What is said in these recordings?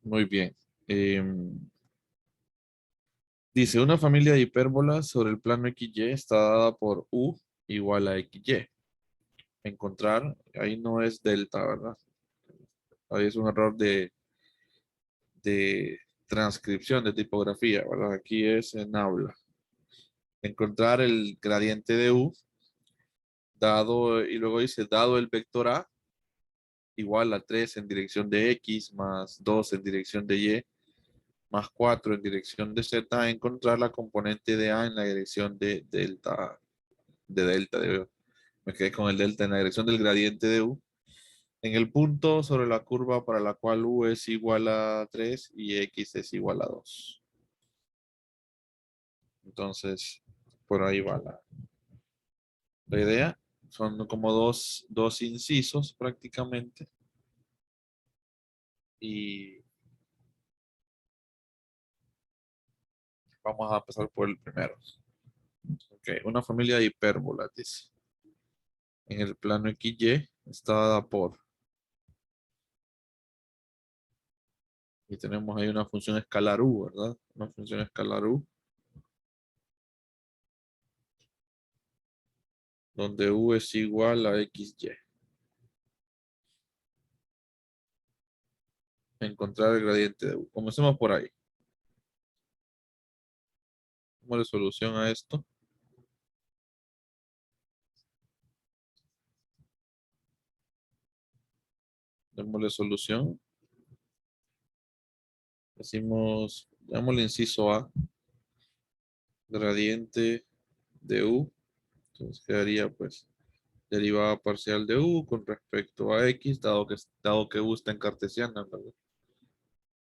Muy bien. Dice, una familia de hipérbolas sobre el plano XY está dada por U igual a XY. Encontrar, ahí no es delta, ¿verdad? Ahí es un error de transcripción, de tipografía, ¿verdad? Aquí es en aula. Encontrar el gradiente de U dado, y luego dice, dado el vector A igual a 3 en dirección de X más 2 en dirección de Y más 4 en dirección de Z, encontrar la componente de A en la dirección de delta, me quedé con el delta en la dirección del gradiente de U, en el punto sobre la curva para la cual U es igual a 3 y X es igual a 2. Entonces, por ahí va la idea. Son como dos incisos prácticamente. Y vamos a empezar por el primero. Ok, una familia de hipérbolas, dice. En el plano XY está dada por. Y tenemos ahí una función escalar U, ¿verdad? Una función escalar U, donde U es igual a XY. Encontrar el gradiente de U. Comencemos por ahí. Démosle solución a esto. Démosle solución. Decimos, dámosle inciso A, gradiente de U. Entonces quedaría pues derivada parcial de U con respecto a X, dado que U está en cartesiana, ¿verdad?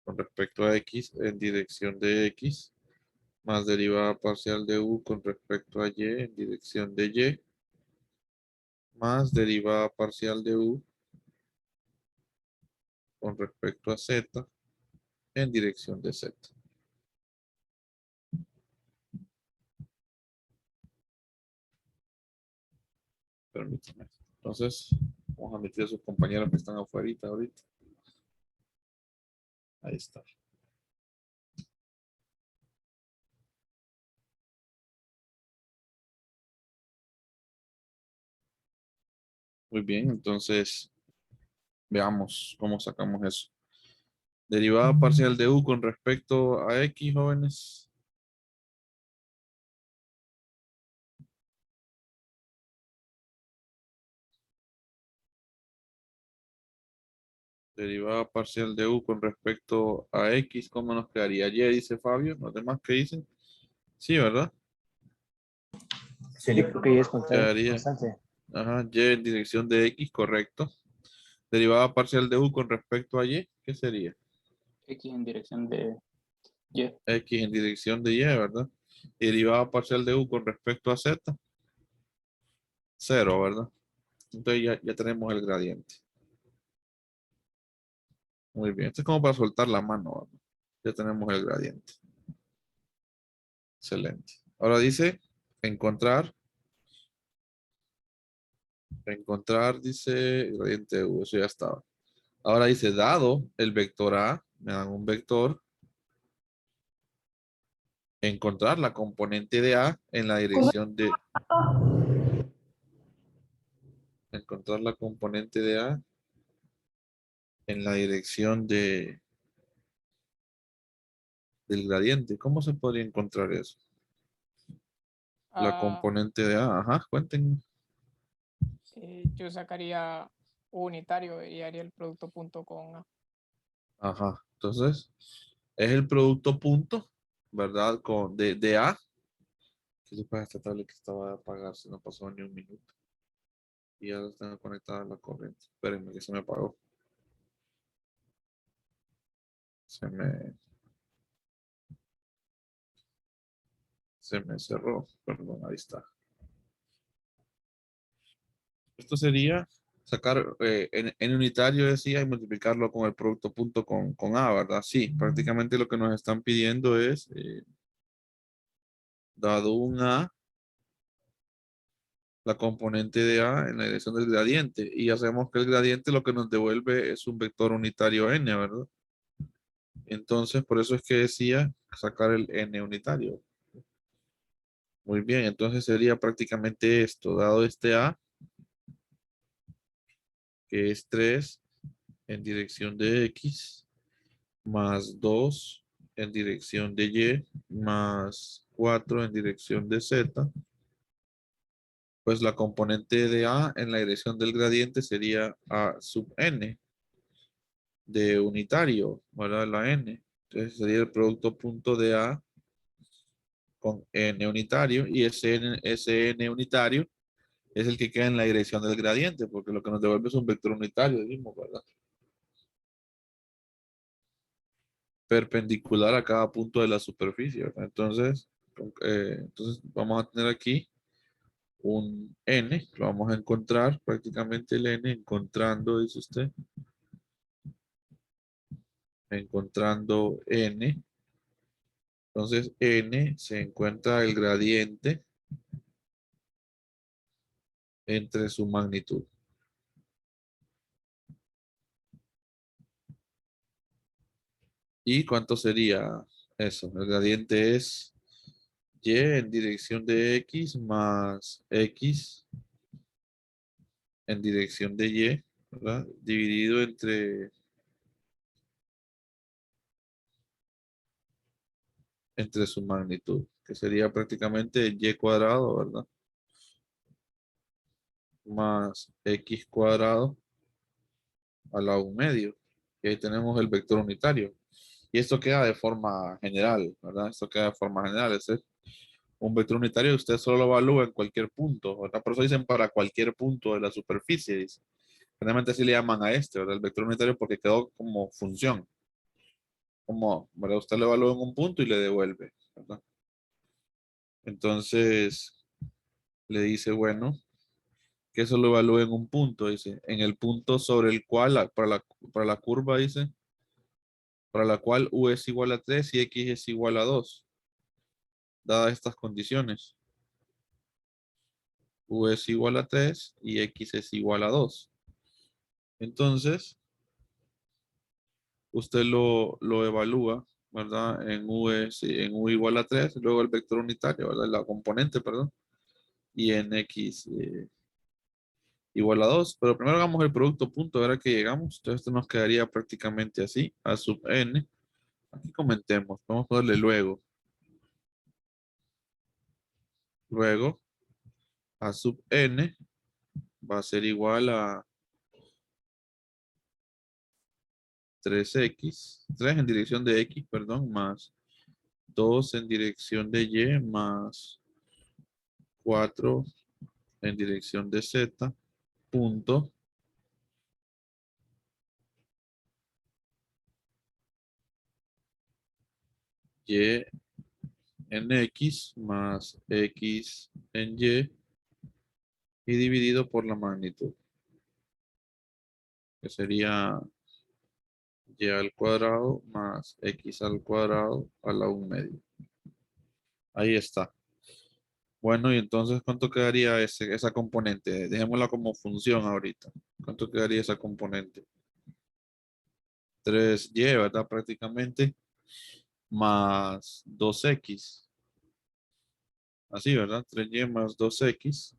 Con respecto a X en dirección de X, más derivada parcial de U con respecto a Y en dirección de Y, más derivada parcial de U con respecto a Z en dirección de Z. Permítame. Entonces, vamos a meter a sus compañeros que están afuera ahorita. Ahí está. Muy bien, entonces veamos cómo sacamos eso. Derivada parcial de U con respecto a X, jóvenes. Derivada parcial de U con respecto a X, ¿cómo nos quedaría? Y dice Fabio, los demás que dicen. Sí, ¿verdad? Sí, yo creo que ya es Quedaría, constante. ajá, Y en dirección de X, correcto. Derivada parcial de U con respecto a Y, ¿qué sería? X en dirección de Y. X en dirección de Y, ¿verdad? Y derivada parcial de U con respecto a Z, 0, ¿verdad? Entonces ya tenemos el gradiente. Muy bien. Esto es como para soltar la mano, ¿verdad? Ya tenemos el gradiente. Excelente. Ahora dice encontrar. Encontrar, dice gradiente de U. Eso ya estaba. Ahora dice dado el vector A. Me dan un vector. Encontrar la componente de A en la dirección de. Encontrar la componente de A en la dirección del gradiente. ¿Cómo se podría encontrar eso? La Ah, componente de A. Ajá, cuéntenme. yo sacaría unitario y haría el producto punto con A. Ajá. Entonces, es el producto punto, ¿verdad? De A. ¿Qué le pasa a esta tablet que estaba a apagarse? No pasó ni un minuto. Y ya está conectada a la corriente. Espérenme que se me apagó. Se me, se me cerró. Perdón, ahí está. Esto sería sacar en unitario, decía, y multiplicarlo con el producto punto con A, ¿verdad? Sí, prácticamente lo que nos están pidiendo es, dado un A, la componente de A en la dirección del gradiente. Y hacemos que el gradiente lo que nos devuelve es un vector unitario n, ¿verdad? Entonces, por eso es que decía sacar el n unitario. Muy bien, entonces sería prácticamente esto, dado este A, que es 3 en dirección de X, más 2 en dirección de Y, más 4 en dirección de Z, pues la componente de A en la dirección del gradiente sería A sub n de unitario, ¿verdad? La n. Entonces sería el producto punto de A con n unitario y ese n unitario es el que queda en la dirección del gradiente, porque lo que nos devuelve es un vector unitario, dijimos, ¿verdad? Perpendicular a cada punto de la superficie, ¿verdad? Entonces vamos a tener aquí un n, lo vamos a encontrar prácticamente el n, encontrando, dice usted, encontrando n. Entonces n se encuentra el gradiente entre su magnitud. ¿Y cuánto sería eso? El gradiente es y en dirección de x más x en dirección de y, ¿verdad? Dividido entre su magnitud, que sería prácticamente y cuadrado, ¿verdad? Más x cuadrado a la 1 medio. Y ahí tenemos el vector unitario. Y esto queda de forma general, ¿verdad? Esto queda de forma general. Es un vector unitario y usted solo lo evalúa en cualquier punto, ¿verdad? Por eso dicen para cualquier punto de la superficie, dice. Generalmente así le llaman a este, ¿verdad? El vector unitario porque quedó como función. Como, ¿verdad? Usted lo evalúa en un punto y le devuelve, ¿verdad? Entonces, le dice, bueno, que eso lo evalúe en un punto, dice. En el punto sobre el cual, para la curva, dice, para la cual U es igual a 3 y X es igual a 2, dadas estas condiciones. U es igual a 3 y X es igual a 2. Entonces, usted lo evalúa, ¿verdad? En U igual a 3, luego el vector unitario, ¿verdad? La componente, perdón. Y en X igual a 2. Pero primero hagamos el producto punto, a ver a qué llegamos. Entonces esto nos quedaría prácticamente así, A sub n. Aquí comentemos, vamos a ponerle luego. Luego, A sub n va a ser igual a 3 en dirección de X, perdón, más 2 en dirección de Y, más 4 en dirección de Z, punto, Y en X, más X en y dividido por la magnitud, que sería y al cuadrado más x al cuadrado a la 1 medio. Ahí está. Bueno, y entonces, ¿cuánto quedaría esa componente? Dejémosla como función ahorita. ¿Cuánto quedaría esa componente? 3y, ¿verdad? Prácticamente, más 2x. Así, ¿verdad? 3y más 2x.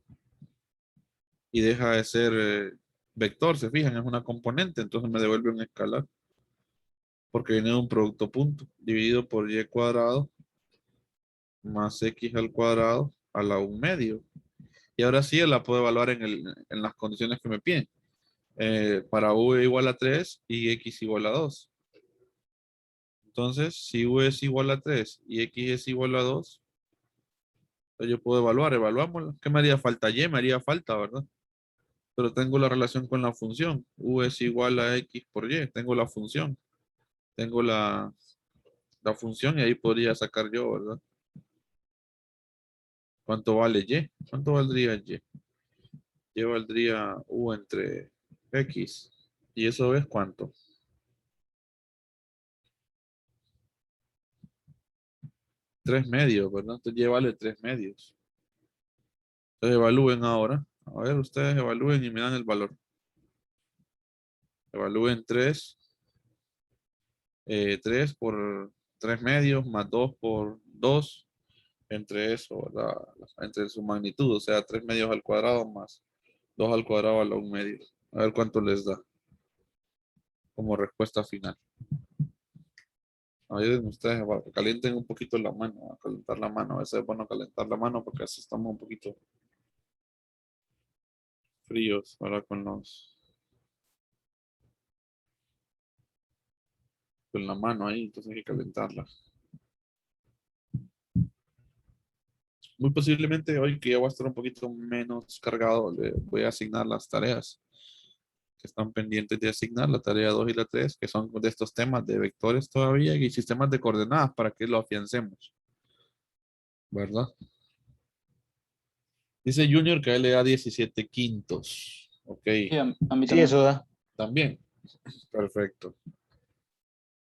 Y deja de ser vector, se fijan, es una componente, entonces me devuelve un escalar. Porque viene de un producto punto, dividido por y cuadrado más x al cuadrado a la 1 medio. Y ahora sí la puedo evaluar en las condiciones que me piden. Para u igual a 3 y x igual a 2. Entonces, si u es igual a 3 y x es igual a 2, entonces yo puedo evaluámoslo. ¿Qué me haría falta? Y me haría falta, ¿verdad? Pero tengo la relación con la función. U es igual a x por y. Tengo la función. Tengo la función y ahí podría sacar yo, ¿verdad? ¿Cuánto vale y? ¿Cuánto valdría y? Y valdría u entre x. ¿Y eso es cuánto? 3 medios, ¿verdad? Entonces y vale 3 medios. Entonces evalúen ahora. A ver, ustedes evalúen y me dan el valor. Evalúen 3 3 por 3 medios más 2 por 2 entre eso, ¿verdad? Entre su magnitud, o sea, 3 medios al cuadrado más 2 al cuadrado a la 1 medio. A ver cuánto les da como respuesta final. Ayuden ustedes, calienten un poquito la mano, a calentar la mano. A veces es bueno calentar la mano porque así estamos un poquito fríos ahora con la mano ahí, entonces hay que calentarla. Muy posiblemente hoy que ya voy a estar un poquito menos cargado, le voy a asignar las tareas que están pendientes de asignar, la tarea 2 y la 3, que son de estos temas de vectores todavía y sistemas de coordenadas para que lo afiancemos, ¿verdad? Dice Junior que a él le da 17 quintos. Ok, Sí, a mí Sí, también. eso da. también. Perfecto.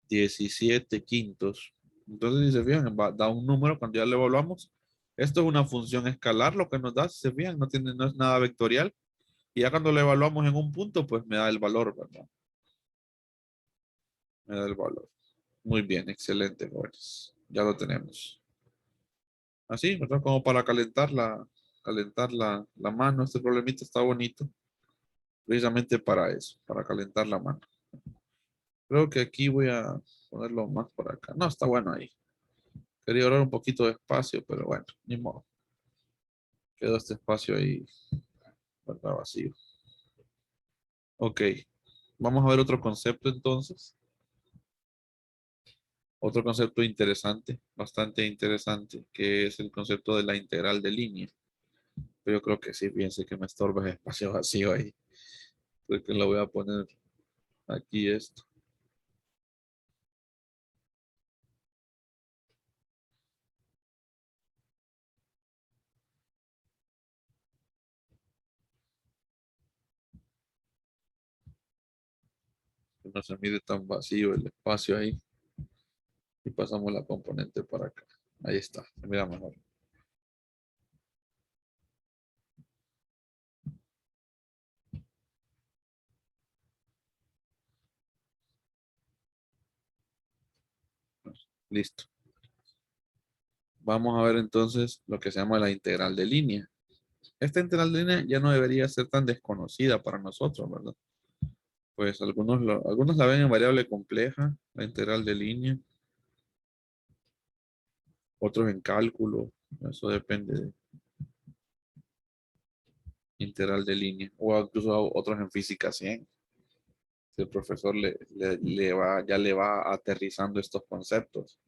17 quintos. Entonces, si se fijan, da un número cuando ya lo evaluamos. Esto es una función escalar, lo que nos da, si se fijan, no es nada vectorial. Y ya cuando lo evaluamos en un punto, pues me da el valor, ¿verdad? Me da el valor. Muy bien, excelente, jóvenes. Ya lo tenemos. Así, ¿verdad? Como para calentar la mano. Este problemita está bonito. Precisamente para eso, para calentar la mano. Creo que aquí voy a ponerlo más por acá. No, está bueno ahí. Quería ahorrar un poquito de espacio, pero bueno, ni modo. Quedó este espacio ahí, ¿verdad? Vacío. Ok. Vamos a ver otro concepto entonces. Otro concepto interesante, bastante interesante, que es el concepto de la integral de línea. Pero yo creo que sí, fíjense que me estorba el espacio vacío ahí. Creo que lo voy a poner aquí esto. Que no se mide tan vacío el espacio ahí. Y pasamos la componente para acá. Ahí está, se mira mejor. Listo. Vamos a ver entonces lo que se llama la integral de línea. Esta integral de línea ya no debería ser tan desconocida para nosotros, ¿verdad? Pues algunos la ven en variable compleja, la integral de línea, otros en cálculo, eso depende de integral de línea, o incluso otros en física 100. Si el profesor ya le va aterrizando estos conceptos,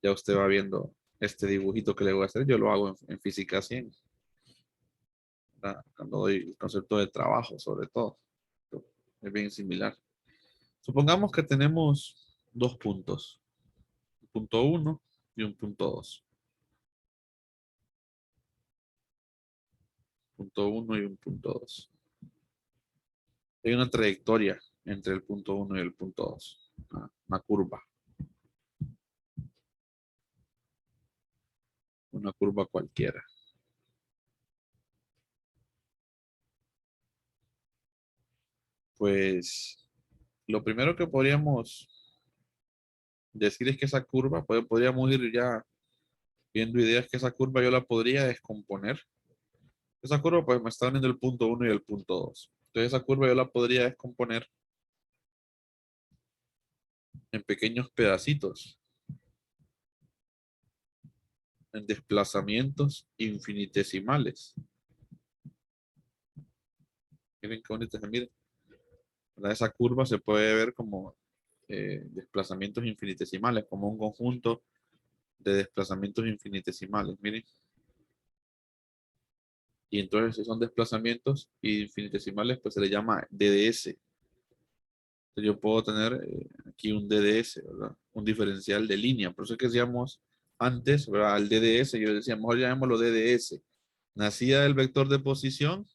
ya usted va viendo este dibujito que le voy a hacer, yo lo hago en física 100, ¿verdad? Cuando doy el concepto de trabajo, sobre todo. Es bien similar. Supongamos que tenemos dos puntos, un punto 1 y un punto 2. Punto 1 y un punto 2. Hay una trayectoria entre el punto 1 y el punto 2. Una curva. Una curva cualquiera. Pues lo primero que podríamos decir es que esa curva, podríamos ir ya viendo ideas que esa curva yo la podría descomponer. Esa curva pues me está dando el punto 1 y el punto 2. Entonces esa curva yo la podría descomponer en pequeños pedacitos, en desplazamientos infinitesimales. Miren qué bonito se mira. Esa curva se puede ver como desplazamientos infinitesimales, como un conjunto de desplazamientos infinitesimales. Miren. Y entonces si son desplazamientos infinitesimales, pues se le llama DDS. Entonces yo puedo tener aquí un DDS, ¿verdad? Un diferencial de línea. Por eso es que decíamos antes, ¿verdad? Al DDS, yo decía, mejor llamémoslo DDS. Nacía del vector de posición,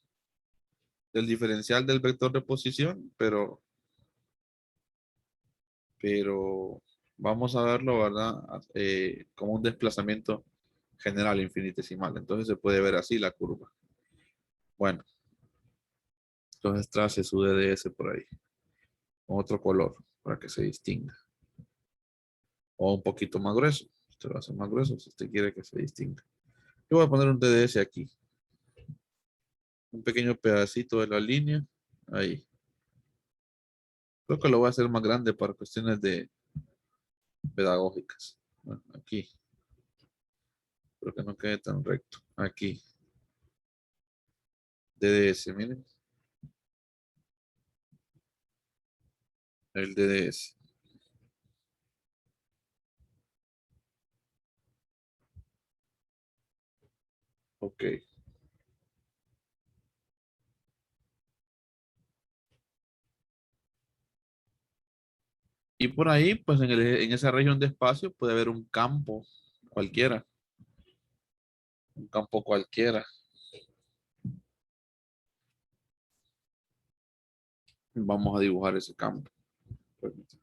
del diferencial del vector de posición, pero vamos a verlo, ¿verdad? Como un desplazamiento general infinitesimal. Entonces se puede ver así la curva. Bueno, entonces trace su DDS por ahí, con otro color, para que se distinga. O un poquito más grueso. Usted lo hace más grueso si usted quiere que se distinga. Yo voy a poner un DDS aquí. Un pequeño pedacito de la línea. Ahí. Creo que lo voy a hacer más grande para cuestiones de pedagógicas. Bueno, aquí. Pero que no quede tan recto. Aquí. DDS, miren. El DDS. Ok. Y por ahí, pues en esa región de espacio puede haber un campo cualquiera. Un campo cualquiera. Vamos a dibujar ese campo. Permítame.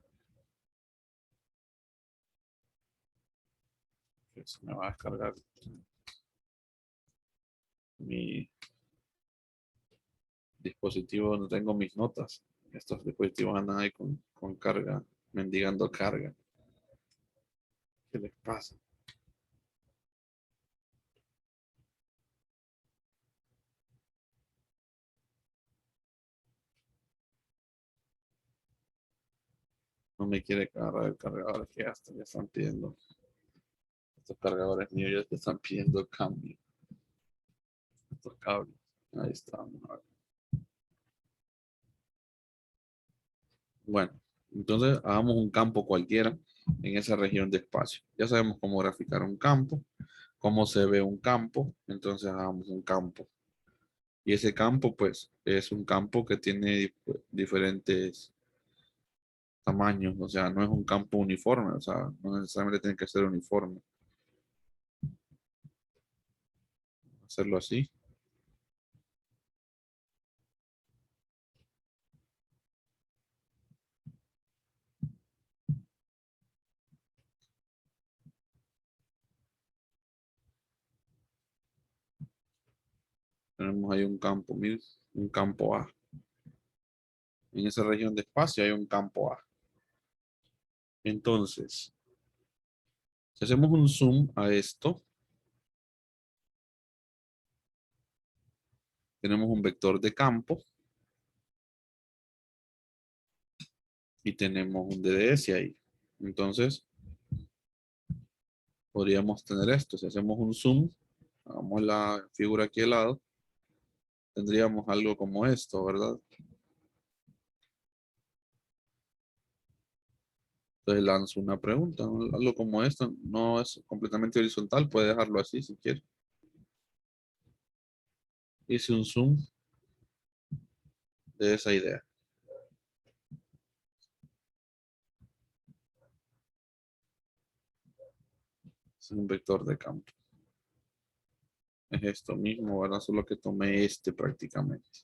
Que se me va a descargar mi dispositivo donde tengo mis notas. Estos dispositivos andan ahí con carga, mendigando carga. ¿Qué les pasa? No me quiere cargar el cargador que ya están pidiendo. Estos cargadores míos ya te están pidiendo cambio. Estos cables. Ahí está. Vamos a ver. Bueno, entonces hagamos un campo cualquiera en esa región de espacio. Ya sabemos cómo graficar un campo, cómo se ve un campo. Entonces hagamos un campo. Y ese campo, pues, es un campo que tiene diferentes tamaños. O sea, no es un campo uniforme. O sea, no necesariamente tiene que ser uniforme. Hacerlo así. Tenemos ahí un campo, miren, un campo A. En esa región de espacio hay un campo A. Entonces, si hacemos un zoom a esto, tenemos un vector de campo y tenemos un DDS ahí. Entonces, podríamos tener esto. Si hacemos un zoom, hagamos la figura aquí al lado, tendríamos algo como esto, ¿verdad? Entonces lanzo una pregunta, ¿no? Algo como esto, no es completamente horizontal, puede dejarlo así si quiere. Hice un zoom de esa idea. Es un vector de campo. Es esto mismo, ¿verdad? Solo que tomé este prácticamente.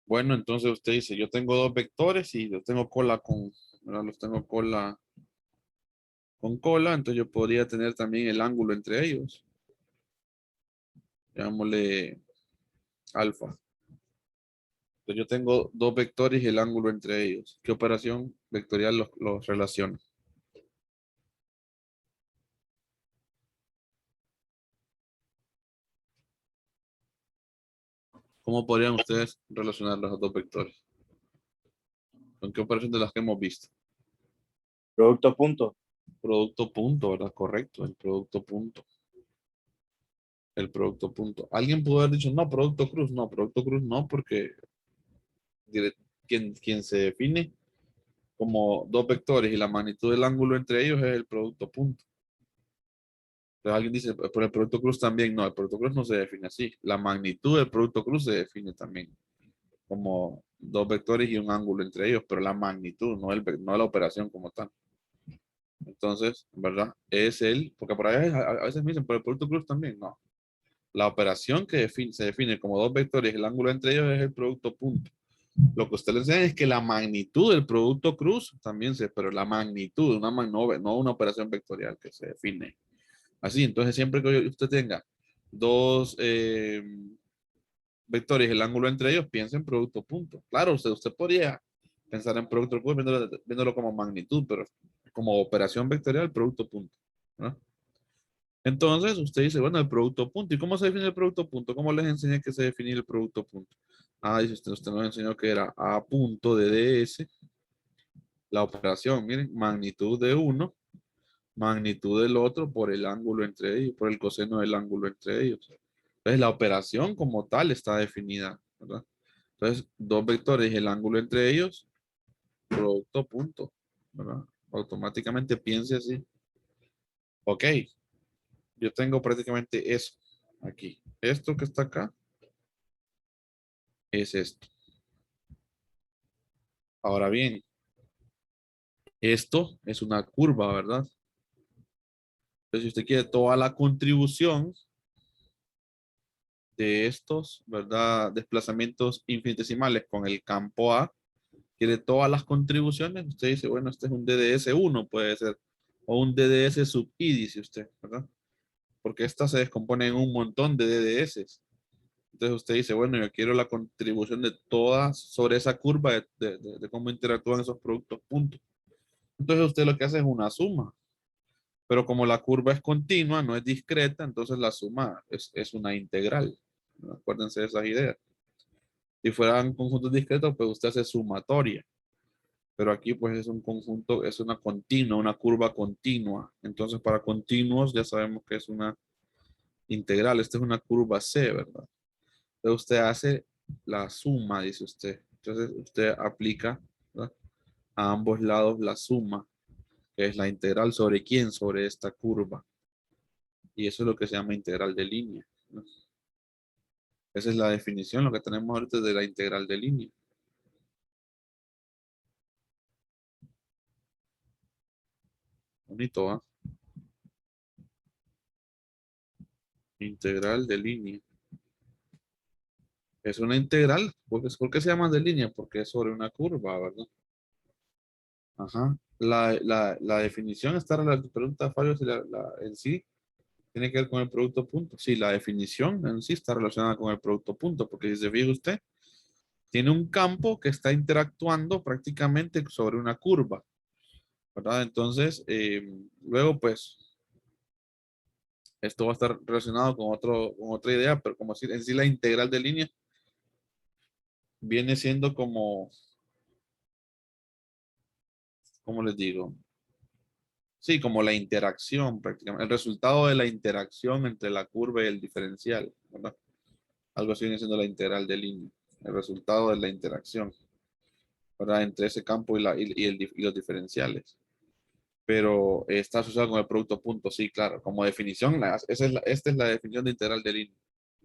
Bueno, entonces usted dice, yo tengo dos vectores y los tengo cola con, ¿verdad? Los tengo cola con cola, entonces yo podría tener también el ángulo entre ellos. Llamémosle alfa. Entonces yo tengo dos vectores y el ángulo entre ellos. ¿Qué operación vectorial los relaciona? ¿Cómo podrían ustedes relacionar los dos vectores? ¿Con qué operación de las que hemos visto? Producto punto. Producto punto, ¿verdad? Correcto, el producto punto. El producto punto. Alguien pudo haber dicho, no, producto cruz. No, producto cruz no, porque quien se define como dos vectores y la magnitud del ángulo entre ellos es el producto punto. Entonces alguien dice, pero el producto cruz también. No, el producto cruz no se define así. La magnitud del producto cruz se define también como dos vectores y un ángulo entre ellos, pero la magnitud, no la operación como tal. Entonces, ¿verdad? Es porque por ahí a veces me dicen, pero el producto cruz también. No. La operación que se define como dos vectores, el ángulo entre ellos es el producto punto. Lo que usted le enseña es que la magnitud del producto cruz también pero la magnitud, no una operación vectorial que se define así. Entonces, siempre que usted tenga dos vectores, el ángulo entre ellos, piensa en producto punto. Claro, usted podría pensar en producto cruz viéndolo como magnitud, pero como operación vectorial, producto punto, ¿no? Entonces, usted dice, bueno, el producto punto. ¿Y cómo se define el producto punto? ¿Cómo les enseñé que se define el producto punto? Ah, dice usted nos enseñó que era A punto de DS, la operación, miren, magnitud de uno, magnitud del otro por el ángulo entre ellos, por el coseno del ángulo entre ellos. Entonces, la operación como tal está definida, ¿verdad? Entonces, dos vectores y el ángulo entre ellos, producto punto, ¿verdad? Automáticamente piense así. Ok, yo tengo prácticamente eso aquí. Esto que está acá es esto. Ahora bien, esto es una curva, ¿verdad? Entonces, si usted quiere toda la contribución de estos, ¿verdad? Desplazamientos infinitesimales con el campo A, quiere todas las contribuciones, usted dice, bueno, este es un DDS1, puede ser, o un DDS sub I, dice usted, ¿verdad? Porque esta se descompone en un montón de DDS. Entonces usted dice, bueno, yo quiero la contribución de todas sobre esa curva de cómo interactúan esos productos, puntos. Entonces usted lo que hace es una suma. Pero como la curva es continua, no es discreta, entonces la suma es una integral. ¿No? Acuérdense de esas ideas. Si fueran conjuntos discretos, pues usted hace sumatoria. Pero aquí pues es un conjunto, es una continua, una curva continua. Entonces para continuos ya sabemos que es una integral. Esta es una curva C, ¿verdad? Entonces usted hace la suma, dice usted. Entonces usted aplica, ¿verdad?, a ambos lados la suma, que es la integral sobre quién, sobre esta curva. Y eso es lo que se llama integral de línea, ¿no? Esa es la definición, lo que tenemos ahorita de la integral de línea. Bonito, ¿ah? Integral de línea. Es una integral. ¿Por qué se llama de línea? Porque es sobre una curva, ¿verdad? Ajá. La definición está relacionada, pregunta Fabio si en sí tiene que ver con el producto punto. Sí, la definición en sí está relacionada con el producto punto, porque si se fija usted, tiene un campo que está interactuando prácticamente sobre una curva, ¿verdad? Entonces, luego pues, esto va a estar relacionado con otra idea, pero como si en sí la integral de línea viene siendo como, ¿cómo les digo? Sí, como la interacción prácticamente, el resultado de la interacción entre la curva y el diferencial, ¿verdad? Algo así viene siendo la integral de línea, el resultado de la interacción, ¿verdad? Entre ese campo y los diferenciales. Pero está asociado con el producto punto, sí, claro, como definición, esta es la definición de integral de línea,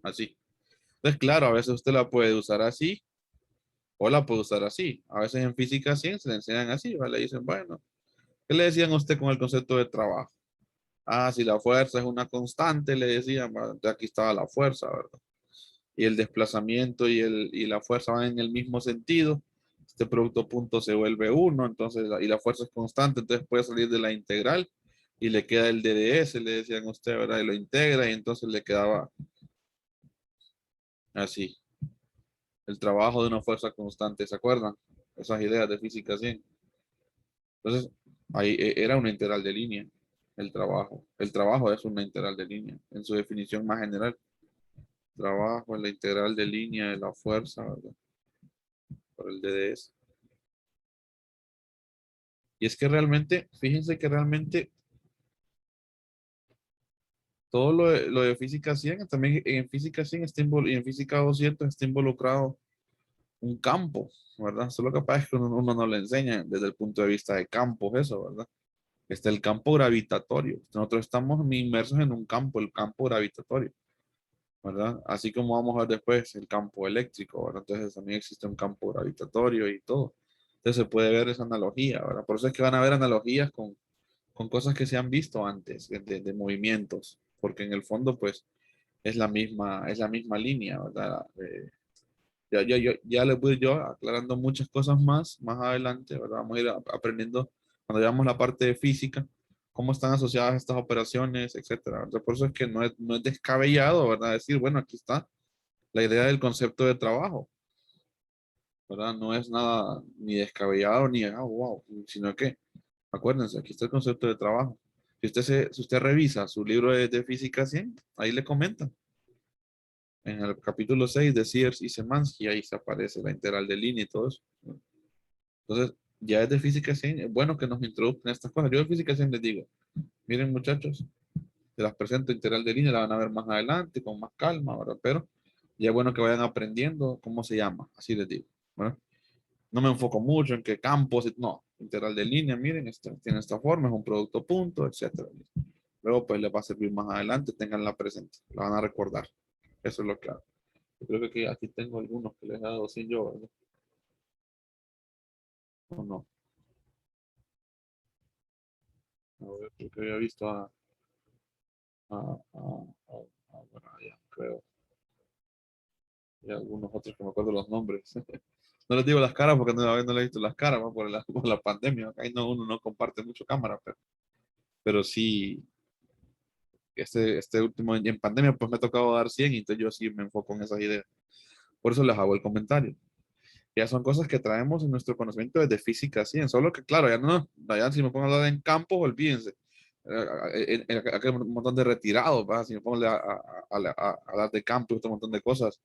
así. Entonces, claro, a veces usted la puede usar así o la puede usar así. A veces en física 100 se le enseñan así, ¿vale? Le dicen, bueno, ¿qué le decían a usted con el concepto de trabajo? Ah, si la fuerza es una constante, le decían, aquí estaba la fuerza, ¿verdad? Y el desplazamiento y la fuerza van en el mismo sentido. Este producto punto se vuelve uno, entonces, y la fuerza es constante, entonces puede salir de la integral y le queda el DDS, le decían a usted, ¿verdad? Y lo integra y entonces le quedaba así. El trabajo de una fuerza constante, ¿se acuerdan? Esas ideas de física 100. Entonces, ahí era una integral de línea, el trabajo. El trabajo es una integral de línea, en su definición más general. Trabajo es la integral de línea de la fuerza, ¿verdad? Por el DDS. Y es que realmente, fíjense que realmente todo lo de física 100, también en física 100 y en física 200 está involucrado un campo, ¿verdad? Solo que pasa es que uno no le enseña desde el punto de vista de campos eso, ¿verdad? Está el campo gravitatorio. Nosotros estamos inmersos en un campo, el campo gravitatorio, ¿verdad? Así como vamos a ver después el campo eléctrico, ¿verdad? Entonces también existe un campo gravitatorio y todo. Entonces se puede ver esa analogía, ¿verdad? Por eso es que van a haber analogías con cosas que se han visto antes de movimientos, porque en el fondo, pues, es la misma línea, ¿verdad? Ya les voy yo aclarando muchas cosas más adelante, ¿verdad? Vamos a ir aprendiendo cuando veamos la parte de física, cómo están asociadas estas operaciones, etcétera. Entonces, por eso es que no es descabellado, ¿verdad? Decir, bueno, aquí está la idea del concepto de trabajo, ¿verdad? No es nada ni descabellado ni, wow, sino que Acuérdense, aquí está el concepto de trabajo. Si usted revisa su libro de física 100, ahí le comentan. En el capítulo 6 de Sears y Szymanski, ahí se aparece la integral de línea y todo eso. Entonces, ya es de física 100, es bueno que nos introduzcan estas cosas. Yo de física 100 les digo, miren muchachos, se las presento integral de línea, la van a ver más adelante, con más calma, ¿verdad? Pero ya es bueno que vayan aprendiendo cómo se llama, así les digo. ¿Verdad? No me enfoco mucho en qué campos, no, integral de línea, miren, tiene esta forma, es un producto punto, etcétera. Luego pues les va a servir más adelante, tenganla presente, la van a recordar. Eso es lo que hago. Yo creo que aquí tengo algunos que les he dado sin yo, ¿verdad? ¿O no? A ver, creo que había visto a Brian, creo. Y algunos otros que me acuerdo los nombres. No les digo las caras porque no les he visto las caras, ¿no? Por la pandemia. Ahí no, uno no comparte mucho cámara, pero sí, este último, en pandemia, pues me ha tocado dar 100 y entonces yo sí me enfoco en esas ideas. Por eso les hago el comentario. Ya son cosas que traemos en nuestro conocimiento desde física 100, solo que claro, ya si me pongo a hablar en campos, olvídense. Aquí hay un montón de retirados, ¿va? Si me pongo a hablar de campo y otro montón de cosas,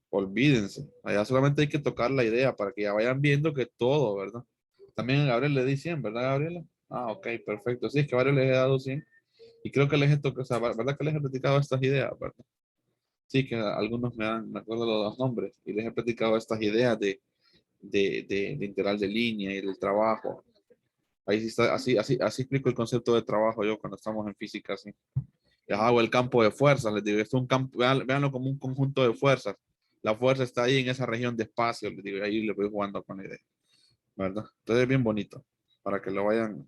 olvídense. Allá solamente hay que tocar la idea para que ya vayan viendo que todo, ¿verdad? También a Gabriel le di 100, ¿verdad, Gabriela? Ah, ok, perfecto. Sí, es que a Gabriel les he dado 100 y creo que les he tocado, o sea, ¿verdad que les he platicado estas ideas, ¿verdad? Sí, que algunos me acuerdo de los nombres y les he platicado estas ideas de integral de línea y del trabajo. Ahí sí está, así explico el concepto de trabajo yo cuando estamos en física, así. Les hago el campo de fuerzas, les digo, esto es un campo, véanlo como un conjunto de fuerzas. La fuerza está ahí en esa región de espacio, les digo, ahí le voy jugando con la idea, ¿verdad? Entonces es bien bonito, para que lo vayan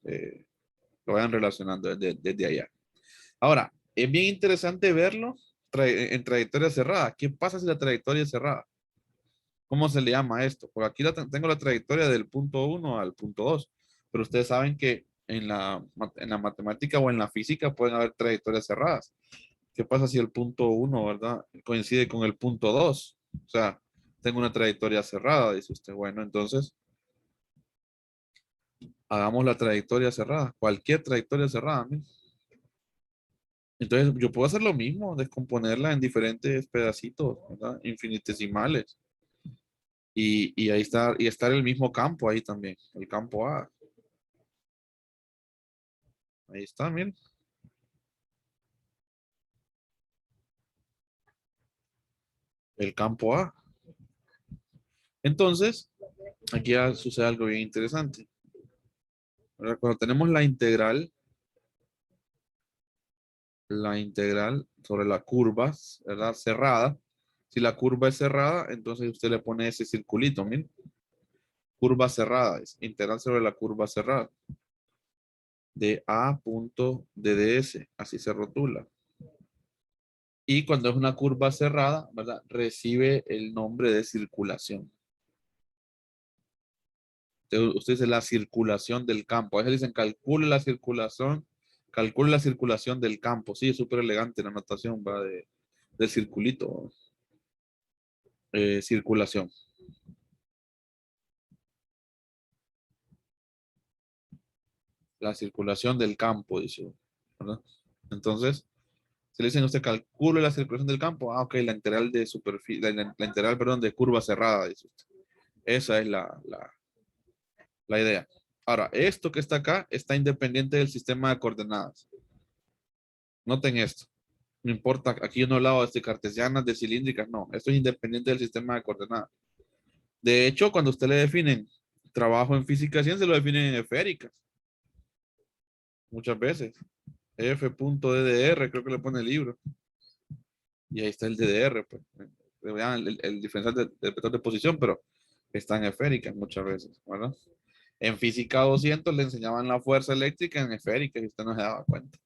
relacionando desde allá. Ahora, es bien interesante verlo en trayectoria cerrada. ¿Qué pasa si la trayectoria es cerrada? ¿Cómo se le llama a esto? Porque aquí tengo la trayectoria del punto 1 al punto 2, pero ustedes saben que en la matemática o en la física pueden haber trayectorias cerradas. ¿Qué pasa si el punto 1, verdad, coincide con el punto 2? O sea, tengo una trayectoria cerrada, dice usted. Bueno, entonces, hagamos la trayectoria cerrada, cualquier trayectoria cerrada. ¿No? Entonces, yo puedo hacer lo mismo, descomponerla en diferentes pedacitos, ¿verdad? Infinitesimales. Y ahí está, y estar el mismo campo ahí también, el campo A. Ahí está, miren. El campo A. Entonces, aquí ya sucede algo bien interesante. Ahora, cuando tenemos la integral sobre la curva, ¿verdad? Cerrada. Si la curva es cerrada, entonces usted le pone ese circulito, miren. Curva cerrada, es integral sobre la curva cerrada. De A punto DDS, así se rotula. Y cuando es una curva cerrada, ¿verdad? Recibe el nombre de circulación. Entonces, usted dice la circulación del campo. A veces dicen calcule la circulación del campo. Sí, es súper elegante la notación, va del circulito. Circulación. La circulación del campo, dice, ¿verdad? Entonces, si le dicen a usted calcule la circulación del campo, ok, la integral de superficie, la integral, perdón, de curva cerrada, dice usted. Esa es la idea. Ahora, esto que está acá está independiente del sistema de coordenadas. Noten esto. No importa, aquí yo no he hablado de cartesianas, de cilíndricas, no. Esto es independiente del sistema de coordenadas. De hecho, cuando usted le definen trabajo en física 100, se lo definen en esféricas. Muchas veces. F.ddr, creo que le pone el libro. Y ahí está el DDR, pues. Vean el diferencial del vector de posición, pero está en esféricas muchas veces, ¿verdad? En física 200 le enseñaban la fuerza eléctrica en esféricas y usted no se daba cuenta.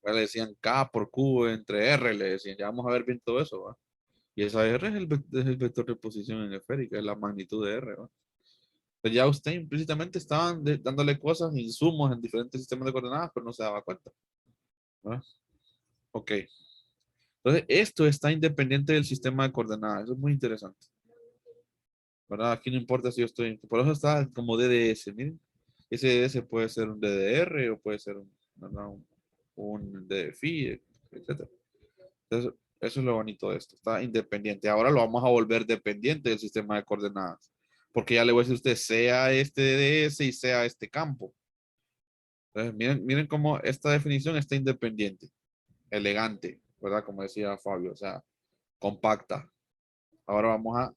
Le decían K por Q entre R, le decían, ya vamos a ver bien todo eso, ¿va? Y esa R es el vector de posición en esférica, es la magnitud de R, ¿va? Pues ya usted implícitamente estaban dándole cosas, insumos en diferentes sistemas de coordenadas, pero no se daba cuenta, ¿va? Ok. Entonces, esto está independiente del sistema de coordenadas. Eso es muy interesante. ¿Verdad? Aquí no importa si yo estoy. Por eso está como DDS, miren. Ese DDS puede ser un DDR o puede ser un DFI, etc. Entonces, eso es lo bonito de esto. Está independiente. Ahora lo vamos a volver dependiente del sistema de coordenadas. Porque ya le voy a decir a usted, sea este DDS y sea este campo. Entonces, miren cómo esta definición está independiente. Elegante, ¿verdad? Como decía Fabio, o sea, compacta. Ahora vamos a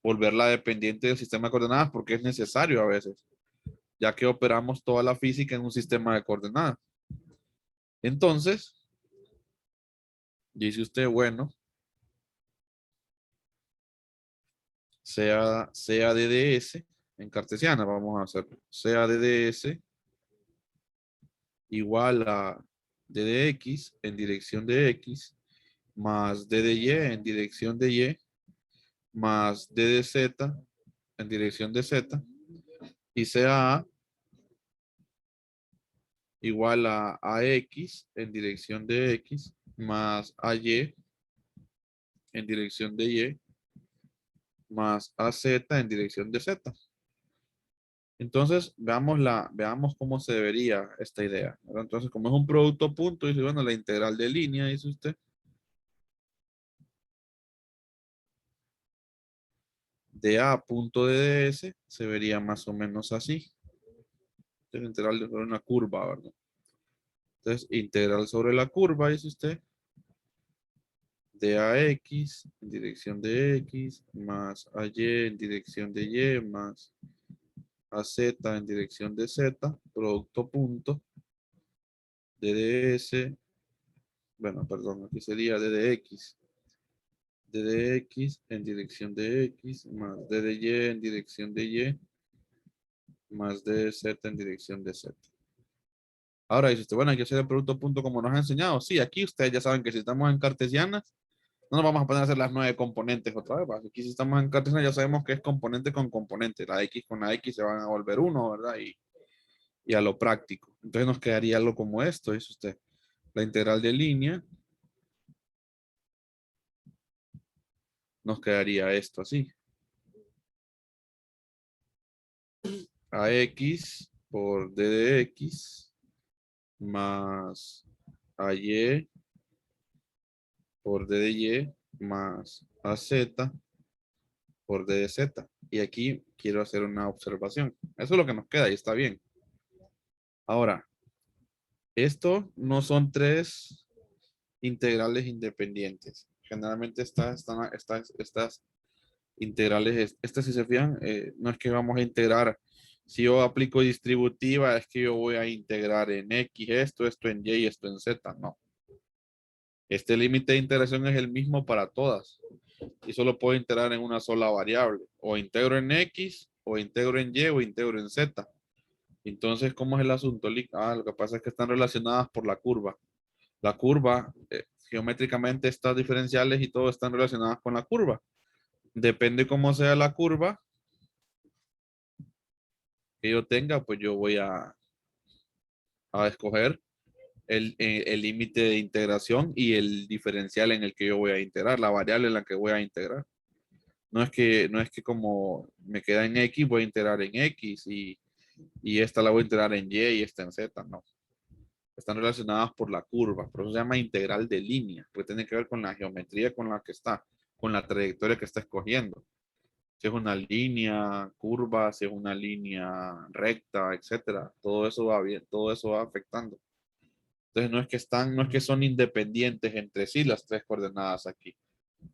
volverla dependiente del sistema de coordenadas porque es necesario a veces, ya que operamos toda la física en un sistema de coordenadas. Entonces, dice usted, bueno, sea DDS en cartesiana, vamos a hacer, sea DDS igual a DDX en dirección de X más DDY en dirección de Y más DDZ en dirección de Z y sea A igual a AX en dirección de X más AY en dirección de Y más AZ en dirección de Z. Entonces, veamos cómo se debería esta idea, ¿verdad? Entonces, como es un producto punto, dice, bueno, la integral de línea, dice usted, de A punto de DS se vería más o menos así. Entonces, integral sobre una curva, ¿verdad? Entonces, integral sobre la curva, dice usted, de AX en dirección de X más AY en dirección de Y más AZ en dirección de Z, producto punto, DDS, bueno, perdón, aquí sería DDX. DDX en dirección de X más DDY en dirección de Y más DZ en dirección de Z. Ahora dice usted, bueno, hay que hacer el producto punto como nos ha enseñado. Sí, aquí ustedes ya saben que si estamos en cartesianas, no nos vamos a poner a hacer las 9 componentes otra vez. ¿Va? Aquí si estamos en cartesiana ya sabemos que es componente con componente. La X con la X se van a volver uno, ¿verdad? Y a lo práctico. Entonces nos quedaría algo como esto, dice usted. La integral de línea nos quedaría esto así. AX por D de X más AY por D de Y más AZ por D de Z. Y aquí quiero hacer una observación. Eso es lo que nos queda y está bien. Ahora, esto no son tres integrales independientes. Generalmente estas integrales, estas si se fijan, no es que vamos a integrar. Si yo aplico distributiva, es que yo voy a integrar en X esto en Y y esto en Z. No. Este límite de integración es el mismo para todas. Y solo puedo integrar en una sola variable. O integro en X, o integro en Y, o integro en Z. Entonces, ¿cómo es el asunto? Lo que pasa es que están relacionadas por la curva. La curva, geométricamente, estas diferenciales y todo están relacionadas con la curva. Depende cómo sea la curva que yo tenga, pues yo voy a escoger el límite de integración y el diferencial en el que yo voy a integrar, la variable en la que voy a integrar. No es que como me queda en X, voy a integrar en X y esta la voy a integrar en Y esta en Z, no. Están relacionadas por la curva, por eso se llama integral de línea, porque tiene que ver con la geometría con la que está, con la trayectoria que está escogiendo. Si es una línea curva, si es una línea recta, etcétera, todo eso va bien, todo eso va afectando. Entonces no es que son independientes entre sí las tres coordenadas aquí.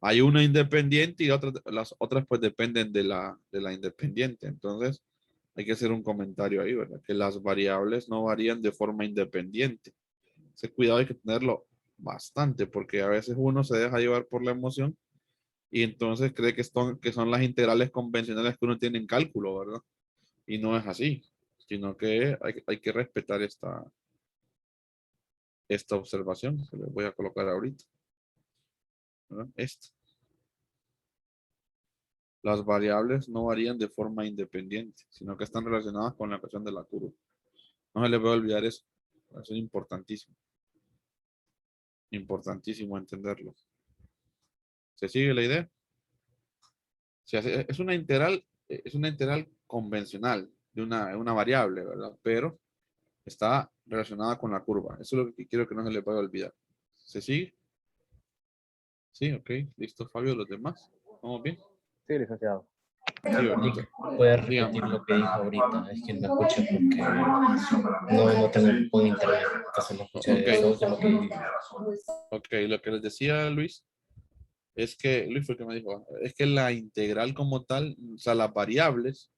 Hay una independiente y las otras pues dependen de la independiente. Entonces hay que hacer un comentario ahí, ¿verdad? Que las variables no varían de forma independiente. Ese cuidado hay que tenerlo bastante porque a veces uno se deja llevar por la emoción y entonces cree que son las integrales convencionales que uno tiene en cálculo, ¿verdad? Y no es así, sino que hay que respetar esta observación que les voy a colocar ahorita, ¿verdad? Las variables no varían de forma independiente, sino que están relacionadas con la ecuación de la curva. No se les va a olvidar eso. Eso es importantísimo. Importantísimo entenderlo. ¿Se sigue la idea? Es una integral convencional. de una variable, ¿verdad? Pero está relacionada con la curva. Eso es lo que quiero que no se le vaya a olvidar. ¿Se sigue? Sí, ok. Listo, Fabio. ¿Los demás? ¿Vamos bien? Sí, licenciado. Sí, ¿verdad? Puede Dígame. repetir lo que dijo ahorita, es que no escuché porque no tengo un buen internet, entonces no escuché eso Ok, último que dijo. ok. Lo que les decía Luis es que, Luis fue el que me dijo, es que la integral como tal, o sea, las variables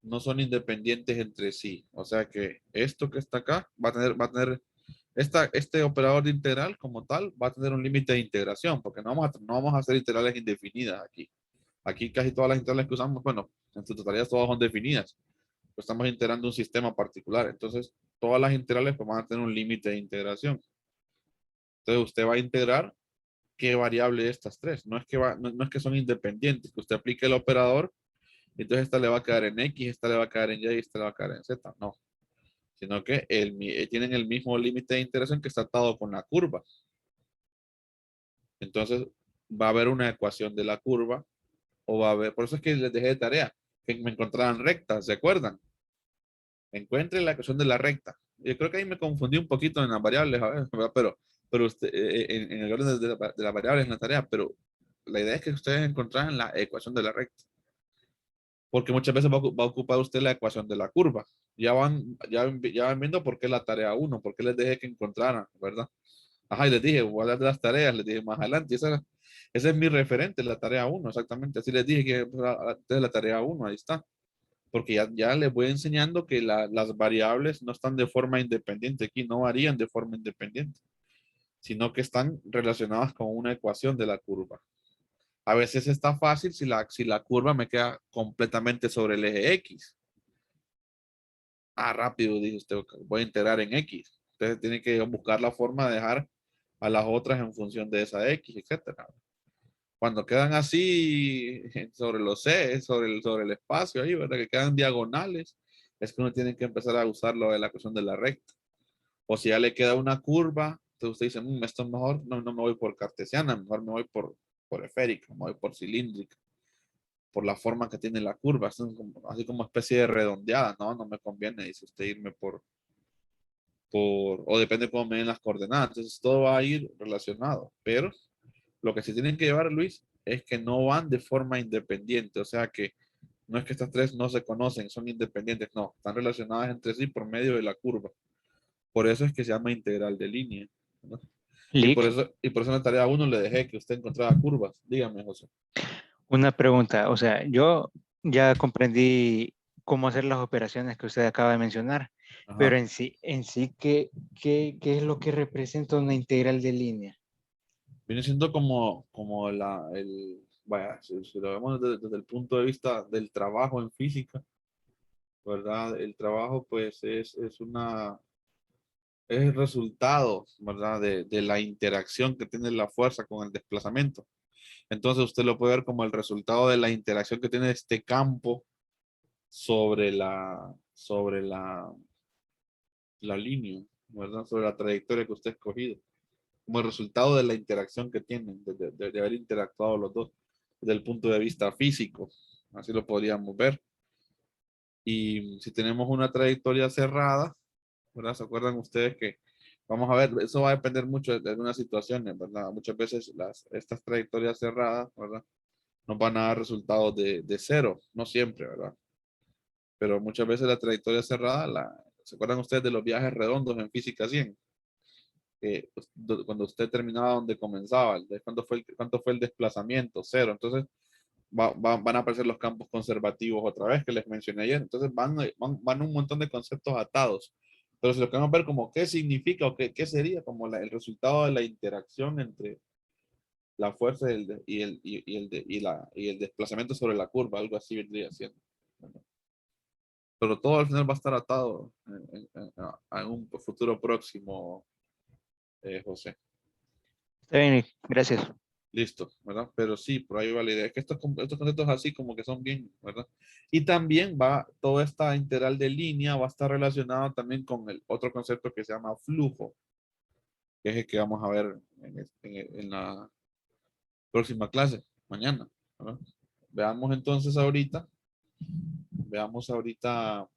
no son independientes entre sí. O sea que esto que está acá va a tener este operador de integral como tal va a tener un límite de integración, porque no vamos a hacer integrales indefinidas aquí. Aquí casi todas las integrales que usamos, bueno, en su totalidad todas son definidas. Pues estamos integrando un sistema particular. Entonces, todas las integrales pues, van a tener un límite de integración. Entonces, usted va a integrar qué variable de estas tres. No es que son independientes, que usted aplique el operador, entonces esta le va a quedar en X, esta le va a quedar en Y y esta le va a quedar en Z. No, sino que tienen el mismo límite de integración que está atado con la curva. Entonces, va a haber una ecuación de la curva o va a haber, por eso es que les dejé de tarea, que me encontraran rectas, ¿se acuerdan? Encuentre la ecuación de la recta. Yo creo que ahí me confundí un poquito en las variables, a ver, ¿verdad? Pero usted, en el orden de las variables en la tarea, pero la idea es que ustedes encontraran la ecuación de la recta. Porque muchas veces va a ocupar usted la ecuación de la curva. Ya van viendo por qué la tarea 1, por qué les dejé que encontraran, ¿verdad? Ajá, y les dije, voy a hablar de las tareas, les dije más adelante. Ese es mi referente, la tarea 1, exactamente. Así les dije que es la tarea 1, ahí está. Porque ya les voy enseñando que las variables no están de forma independiente aquí, no varían de forma independiente, sino que están relacionadas con una ecuación de la curva. A veces está fácil si la curva me queda completamente sobre el eje X. Rápido, dice usted, voy a integrar en X. Entonces tiene que buscar la forma de dejar a las otras en función de esa X, etcétera. Cuando quedan así sobre los C, sobre el espacio ahí, ¿verdad? Que quedan diagonales, es que uno tiene que empezar a usar lo de la ecuación de la recta. O si ya le queda una curva, entonces usted dice, esto es mejor, no me voy por cartesiana, mejor me voy por esférica, me voy por cilíndrica, por la forma que tiene la curva, así como especie de redondeada, no me conviene, dice usted, irme o depende de cómo me den las coordenadas, entonces todo va a ir relacionado, pero lo que se tienen que llevar, Luis, es que no van de forma independiente, o sea que no es que estas tres no se conocen, son independientes, no, están relacionadas entre sí por medio de la curva. Por eso es que se llama integral de línea, ¿no? Lick, Y por eso en la tarea 1 le dejé que usted encontraba curvas. Dígame, José. una pregunta. O sea, yo ya comprendí cómo hacer las operaciones que usted acaba de mencionar, pero Ajá. en sí, ¿qué es lo que representa una integral de línea? Viene siendo como vaya, si lo vemos desde el punto de vista del trabajo en física, ¿verdad? El trabajo, pues, es el resultado, ¿verdad? De la interacción que tiene la fuerza con el desplazamiento. Entonces, usted lo puede ver como el resultado de la interacción que tiene este campo sobre la línea, ¿verdad? Sobre la trayectoria que usted ha escogido. Como el resultado de la interacción que tienen, de haber interactuado los dos, desde el punto de vista físico. Así lo podríamos ver. Y si tenemos una trayectoria cerrada, ¿verdad? ¿Se acuerdan ustedes que vamos a ver, eso va a depender mucho de algunas situaciones, ¿verdad? Muchas veces estas trayectorias cerradas, ¿verdad? Nos van a dar resultados de cero, no siempre, ¿verdad? Pero muchas veces la trayectoria cerrada, ¿se acuerdan ustedes de los viajes redondos en física 100? Cuando usted terminaba donde comenzaba, cuánto fue el desplazamiento, cero. Entonces van a aparecer los campos conservativos otra vez que les mencioné ayer. Entonces van un montón de conceptos atados. Pero si lo queremos ver como qué significa o qué sería como el resultado de la interacción entre la fuerza y el desplazamiento sobre la curva, algo así vendría siendo. Pero todo al final va a estar atado en un futuro próximo, José. Está bien, Lick, gracias. Listo, ¿verdad? Pero sí, por ahí va la idea. Es que estos conceptos así como que son bien, ¿verdad? Y también toda esta integral de línea va a estar relacionada también con el otro concepto que se llama flujo, que es el que vamos a ver en la próxima clase, mañana, ¿verdad? Veamos ahorita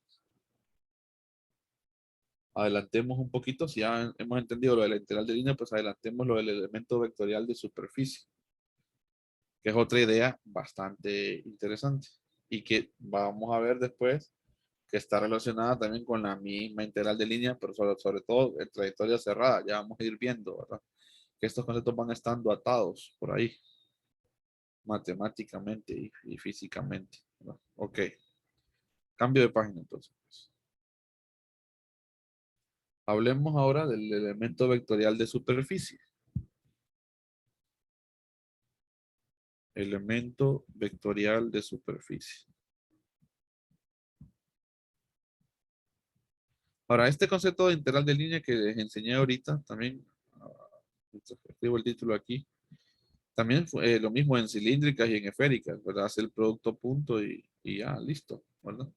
adelantemos un poquito. Si ya hemos entendido lo de la integral de línea, pues adelantemos lo del elemento vectorial de superficie, que es otra idea bastante interesante y que vamos a ver después que está relacionada también con la misma integral de línea, pero sobre todo en trayectoria cerrada. Ya vamos a ir viendo, ¿verdad? Que estos conceptos van estando atados por ahí, matemáticamente y físicamente, ¿verdad? Ok. Cambio de página entonces. Hablemos ahora del elemento vectorial de superficie. Elemento vectorial de superficie. Ahora, este concepto de integral de línea que les enseñé ahorita, también, escribo el título aquí, también fue lo mismo en cilíndricas y en esféricas, ¿verdad? Hace el producto punto y ya, listo, ¿verdad?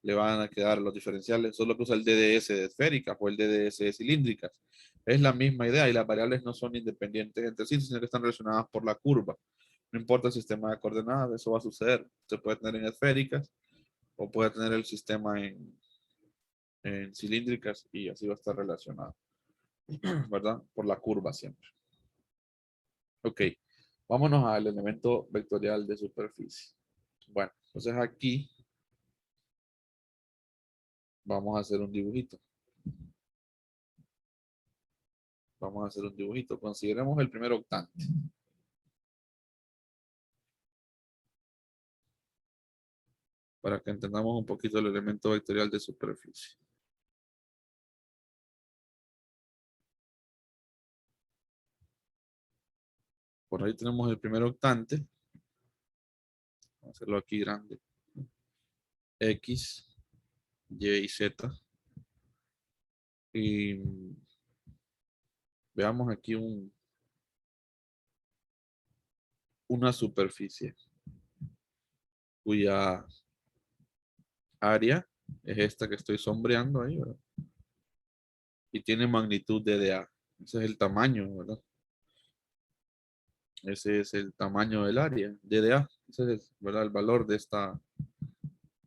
Le van a quedar los diferenciales, solo que usa el DDS de esféricas o el DDS de cilíndricas. Es la misma idea y las variables no son independientes entre sí, sino que están relacionadas por la curva. No importa el sistema de coordenadas, eso va a suceder. Se puede tener en esféricas o puede tener el sistema en cilíndricas y así va a estar relacionado, ¿verdad? Por la curva siempre. Ok, vámonos al elemento vectorial de superficie. Bueno, entonces aquí vamos a hacer un dibujito. Vamos a hacer un dibujito. Consideremos el primer octante. Para que entendamos un poquito el elemento vectorial de superficie. Por ahí tenemos el primer octante. Vamos a hacerlo aquí grande. X, Y y Z. Y veamos aquí una superficie cuya área es esta que estoy sombreando ahí, ¿verdad? Y tiene magnitud de dA. Ese es el tamaño, ¿verdad? Ese es el tamaño del área, dA. Ese es, ¿verdad? El valor de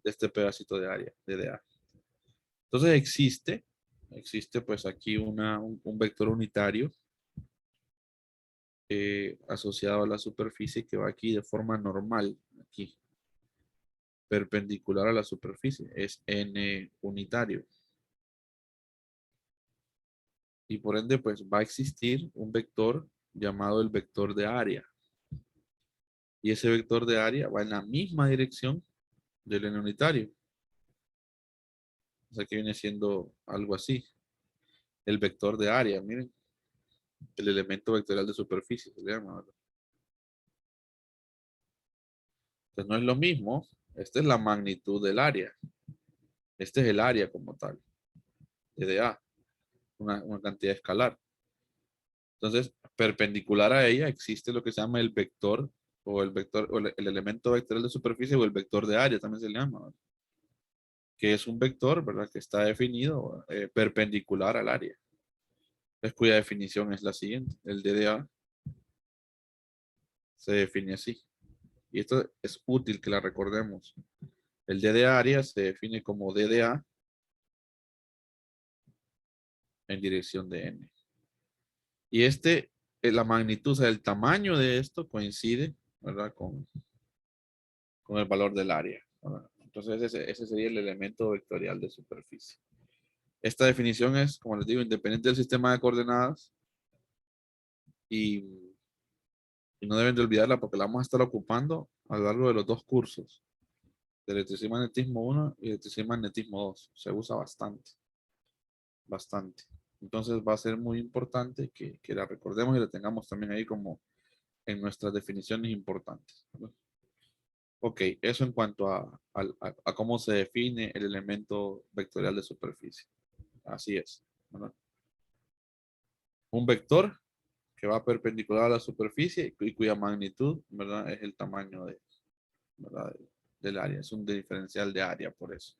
este pedacito de área, dA. Entonces existe pues aquí un vector unitario asociado a la superficie que va aquí de forma normal, aquí, perpendicular a la superficie, es n unitario. Y por ende pues va a existir un vector llamado el vector de área. Y ese vector de área va en la misma dirección del n unitario. O sea que viene siendo algo así. El vector de área, miren. El elemento vectorial de superficie se le llama, ¿verdad? Entonces no es lo mismo. Esta es la magnitud del área. Este es el área como tal. De A. Una cantidad escalar. Entonces, perpendicular a ella existe lo que se llama el vector o el elemento vectorial de superficie o el vector de área también se le llama, ¿verdad? Que es un vector, ¿verdad? Que está definido perpendicular al área. Entonces, cuya definición es la siguiente. El DDA se define así. Y esto es útil que la recordemos. El D de área se define como DDA en dirección de n. Y la magnitud, o sea, el tamaño de esto coincide, ¿verdad? Con el valor del área, ¿verdad? Entonces ese sería el elemento vectorial de superficie. Esta definición es, como les digo, independiente del sistema de coordenadas y no deben de olvidarla porque la vamos a estar ocupando a lo largo de los dos cursos, de electricidad y magnetismo 1 y electricidad y magnetismo 2. Se usa bastante, bastante. Entonces va a ser muy importante que la recordemos y la tengamos también ahí como en nuestras definiciones importantes, ¿verdad? Ok, eso en cuanto a cómo se define el elemento vectorial de superficie. Así es, ¿verdad? Un vector que va perpendicular a la superficie y cuya magnitud, ¿verdad? Es el tamaño ¿verdad? Del área. Es un diferencial de área por eso.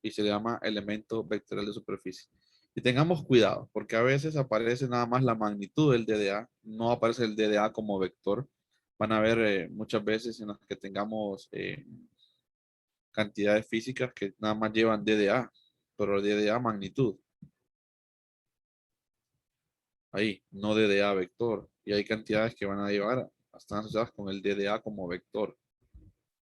Y se le llama elemento vectorial de superficie. Y tengamos cuidado, porque a veces aparece nada más la magnitud del DDA, no aparece el DDA como vector. Van a ver muchas veces en las que tengamos cantidades físicas que nada más llevan DDA, pero DDA magnitud. Ahí, no DDA vector. Y hay cantidades que van a llevar, están asociadas con el DDA como vector.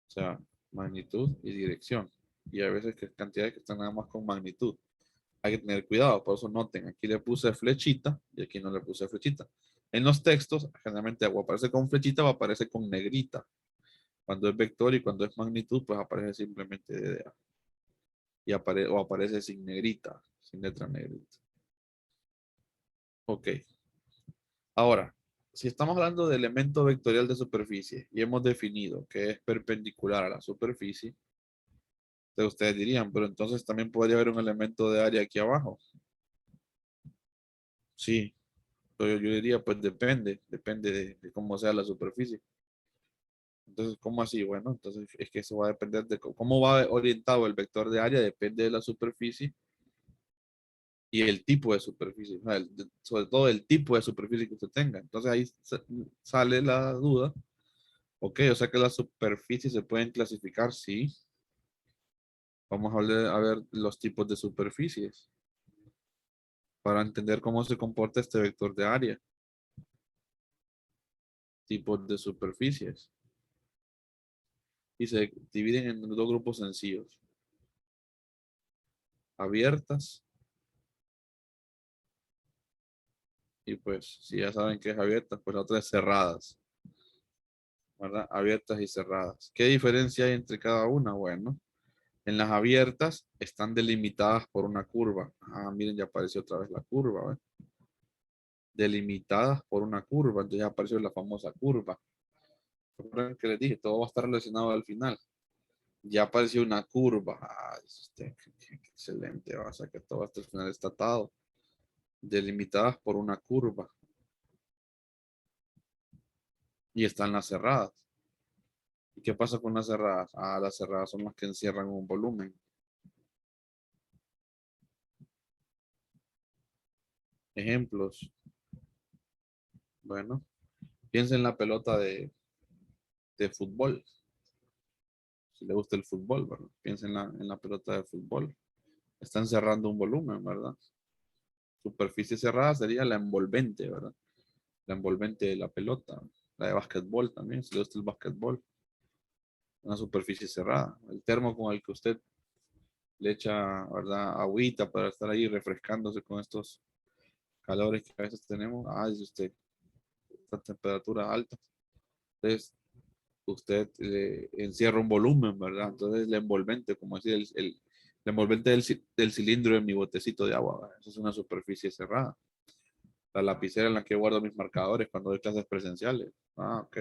O sea, magnitud y dirección. Y a veces que cantidades que están nada más con magnitud. Hay que tener cuidado, por eso noten, aquí le puse flechita y aquí no le puse flechita. En los textos, generalmente o aparece con flechita o aparece con negrita. Cuando es vector y cuando es magnitud, pues aparece simplemente DDA. Y o aparece sin negrita, sin letra negrita. Ok. Ahora, si estamos hablando de elemento vectorial de superficie y hemos definido que es perpendicular a la superficie, entonces ustedes dirían, pero entonces también podría haber un elemento de área aquí abajo. Sí, pero yo diría, pues depende de cómo sea la superficie. Entonces, ¿cómo así? Bueno, entonces es que eso va a depender de cómo va orientado el vector de área, depende de la superficie y el tipo de superficie, o sea, sobre todo el tipo de superficie que usted tenga. Entonces ahí sale la duda. Ok, o sea que las superficies se pueden clasificar, sí. Vamos a ver los tipos de superficies para entender cómo se comporta este vector de área. Tipos de superficies. Y se dividen en dos grupos sencillos. Abiertas. Y pues, si ya saben que es abierta, pues la otra es cerradas. ¿Verdad? Abiertas y cerradas. ¿Qué diferencia hay entre cada una? Bueno, en las abiertas están delimitadas por una curva. Ah, miren, ya apareció otra vez la curva. ¿Ve? Delimitadas por una curva. Entonces ya apareció la famosa curva. Recuerden que les dije, todo va a estar relacionado al final. Ya apareció una curva. Ah, excelente. O sea que todo hasta el final está atado. Delimitadas por una curva. Y están las cerradas. ¿Y qué pasa con las cerradas? Ah, las cerradas son las que encierran un volumen. Ejemplos. Bueno, piensen en la pelota de fútbol. Si le gusta el fútbol, ¿verdad? Piensen en la pelota de fútbol. Están cerrando un volumen, ¿verdad? Superficie cerrada sería la envolvente, ¿verdad? La envolvente de la pelota. La de básquetbol también, si le gusta el básquetbol. Una superficie cerrada. El termo con el que usted le echa, ¿verdad? Agüita para estar ahí refrescándose con estos calores que a veces tenemos. Ah, dice usted, esta temperatura alta. Entonces, usted encierra un volumen, ¿verdad? Entonces, la envolvente, como decir, la envolvente del cilindro de mi botecito de agua, ¿verdad? Esa es una superficie cerrada. La lapicera en la que guardo mis marcadores cuando doy clases presenciales. Ah, ok.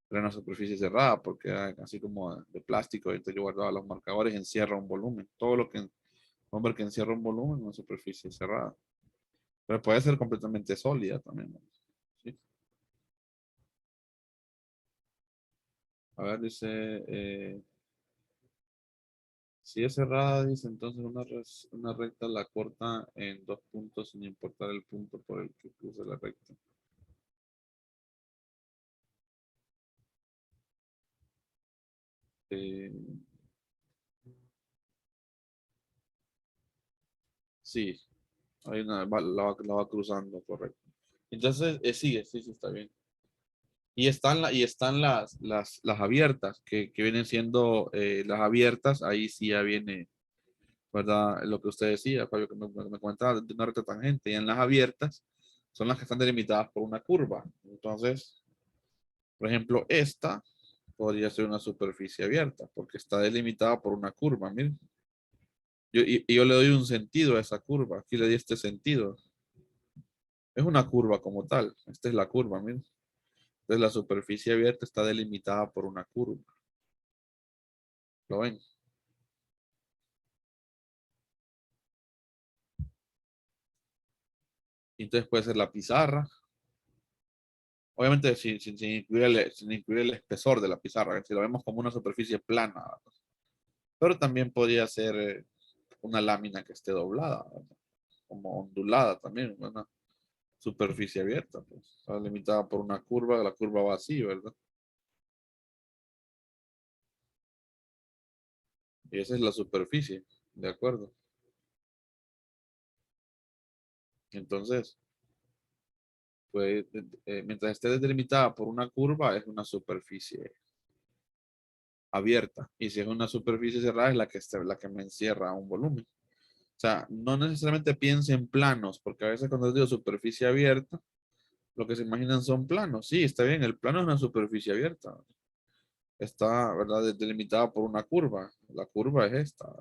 Era una superficie cerrada porque era así como de plástico. Entonces yo guardaba los marcadores, encierra un volumen. Todo lo que, hombre, que encierra un volumen, una superficie cerrada. Pero puede ser completamente sólida también, ¿no? ¿Sí? A ver, dice, si es cerrada, dice entonces una recta la corta en dos puntos sin importar el punto por el que cruza la recta. Eh, sí, hay la va cruzando, correcto. Entonces, sí, está bien. Y están las abiertas, que vienen siendo las abiertas, ahí sí ya viene, ¿verdad? Lo que usted decía, Fabio, que me comentaba de una recta tangente. Y en las abiertas son las que están delimitadas por una curva. Entonces, por ejemplo, esta podría ser una superficie abierta, porque está delimitada por una curva, miren. Y yo le doy un sentido a esa curva. Aquí le di este sentido. Es una curva como tal. Esta es la curva, miren. Entonces la superficie abierta está delimitada por una curva. ¿Lo ven? Entonces puede ser la pizarra. Obviamente sin incluir el espesor de la pizarra. Si lo vemos como una superficie plana. ¿Verdad? Pero también podría ser una lámina que esté doblada. ¿Verdad? Como ondulada también. Una superficie abierta. Pues, está limitada por una curva. La curva va así, ¿verdad? Y esa es la superficie. ¿De acuerdo? Entonces, Pues, mientras esté delimitada por una curva, es una superficie abierta. Y si es una superficie cerrada, es la que me encierra un volumen. O sea, no necesariamente piense en planos, porque a veces cuando digo superficie abierta, lo que se imaginan son planos. Sí, está bien, el plano es una superficie abierta. Está, ¿verdad? Delimitada por una curva. La curva es esta.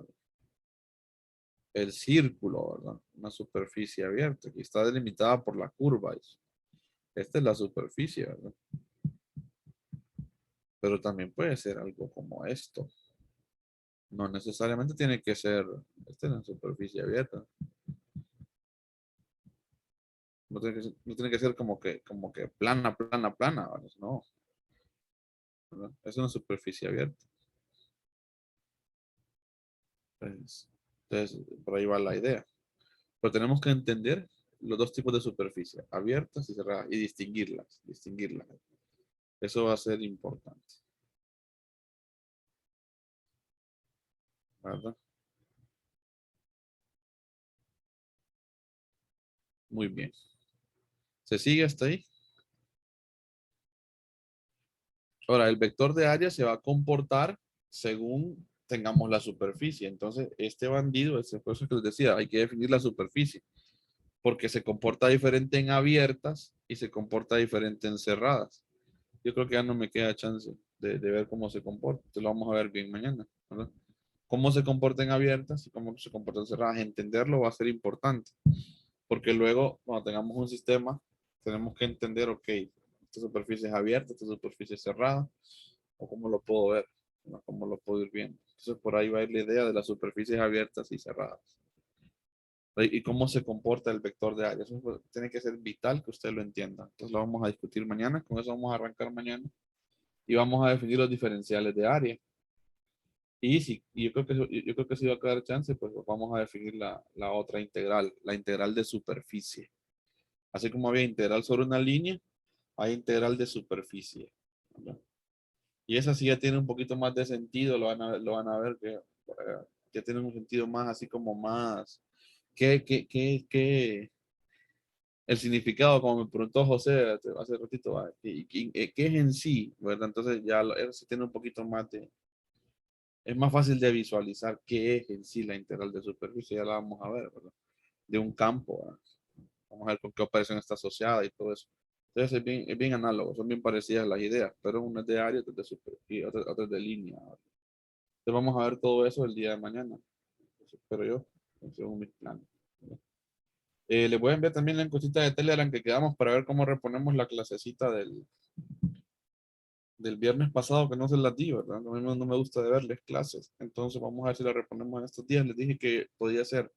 El círculo, ¿verdad? Una superficie abierta. Aquí está delimitada por la curva. Esta es la superficie, ¿verdad? Pero también puede ser algo como esto. No necesariamente tiene que ser, esta es la superficie abierta. No tiene que ser como que plana, plana, ¿verdad? No. ¿Verdad? Es una superficie abierta. Entonces, por ahí va la idea. Pero tenemos que entender los dos tipos de superficie, abiertas y cerradas, y distinguirlas. Eso va a ser importante. ¿Verdad? Muy bien. ¿Se sigue hasta ahí? Ahora, el vector de área se va a comportar según tengamos la superficie. Entonces, este bandido, por eso que les decía, hay que definir la superficie. Porque se comporta diferente en abiertas y se comporta diferente en cerradas. Yo creo que ya no me queda chance de ver cómo se comporta. Entonces lo vamos a ver bien mañana, ¿verdad? Cómo se comporta en abiertas y cómo se comporta en cerradas. Entenderlo va a ser importante. Porque luego, cuando tengamos un sistema, tenemos que entender, ok, esta superficie es abierta, esta superficie es cerrada, o cómo lo puedo ver, ¿no? Cómo lo puedo ir viendo. Entonces, por ahí va a ir la idea de las superficies abiertas y cerradas. Y cómo se comporta el vector de área. Eso tiene que ser vital que usted lo entienda. Entonces, lo vamos a discutir mañana. Con eso vamos a arrancar mañana. Y vamos a definir los diferenciales de área. Y yo creo que si va a quedar chance, pues vamos a definir la otra integral, la integral de superficie. Así como había integral sobre una línea, hay integral de superficie, ¿verdad? Y esa sí ya tiene un poquito más de sentido, lo van a ver que ya tiene un sentido más así como más, que el significado, como me preguntó José hace ratito, ¿qué es en sí? ¿Verdad? Entonces ya eso sí tiene un poquito más de, es más fácil de visualizar qué es en sí la integral de superficie, ya la vamos a ver, ¿verdad? De un campo, ¿verdad? Vamos a ver con qué operación está asociada y todo eso. Entonces es bien análogo, son bien parecidas las ideas, pero una es de área, otra es de superficie, otra es de línea. Entonces vamos a ver todo eso el día de mañana. Eso espero yo, según mis planes. Les voy a enviar también la encuestita de Telegram que quedamos para ver cómo reponemos la clasecita del viernes pasado que no se las di, ¿verdad? A mí no me gusta de verles clases. Entonces vamos a ver si la reponemos en estos días. Les dije que podía ser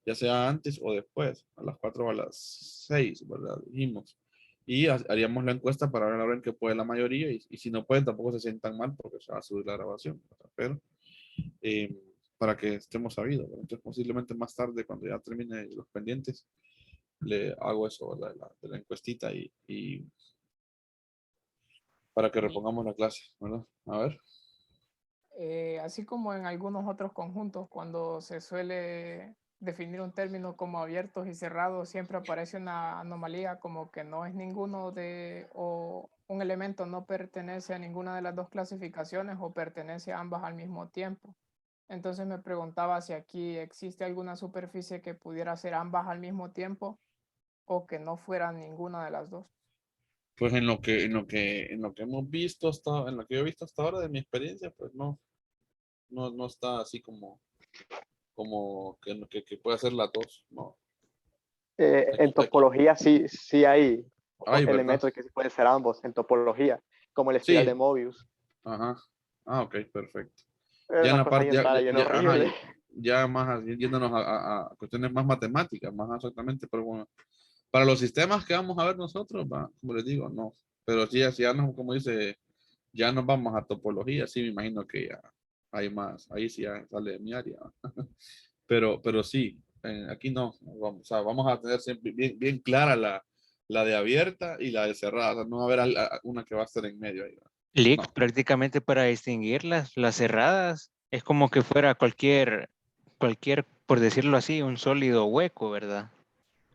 ya sea antes o después, a las 4 o a las 6, ¿verdad? Dijimos. Y haríamos la encuesta para ver a la hora en que puede la mayoría y si no pueden tampoco se sientan mal porque se va a subir la grabación, ¿verdad? Pero para que estemos sabidos, ¿verdad? Entonces posiblemente más tarde cuando ya termine los pendientes le hago eso, ¿verdad? De la encuestita y para que repongamos la clase, ¿verdad? A ver. Así como en algunos otros conjuntos, cuando se suele definir un término como abiertos y cerrados, siempre aparece una anomalía como que no es ninguno de, o un elemento no pertenece a ninguna de las dos clasificaciones o pertenece a ambas al mismo tiempo. Entonces me preguntaba si aquí existe alguna superficie que pudiera ser ambas al mismo tiempo o que no fuera ninguna de las dos. Pues en lo que hemos visto en lo que yo he visto hasta ahora de mi experiencia, pues no está así como que puede hacer las dos, no. En topología sí hay Ay, ¿verdad? elementos que pueden ser ambos en topología, como el espiral de Sí, Mobius. ajá. Ah, ok, perfecto. Es Ya en una la cosa parte, bien rara, bien ajá, horrible. ya más yéndonos a cuestiones más matemáticas, más exactamente, pero bueno, para los sistemas que vamos a ver nosotros, como les digo, no. Pero sí, así ya nos, como dice, ya nos vamos a topología, sí, me imagino que ya hay más, ahí sí ya sale de mi área. Pero sí, aquí no, vamos, o sea, vamos a tener siempre bien clara la de abierta y la de cerrada, o sea, no va a haber una que va a estar en medio ahí. Lick, No. prácticamente para distinguirlas, las cerradas, es como que fuera cualquier, por decirlo así, un sólido hueco, ¿verdad?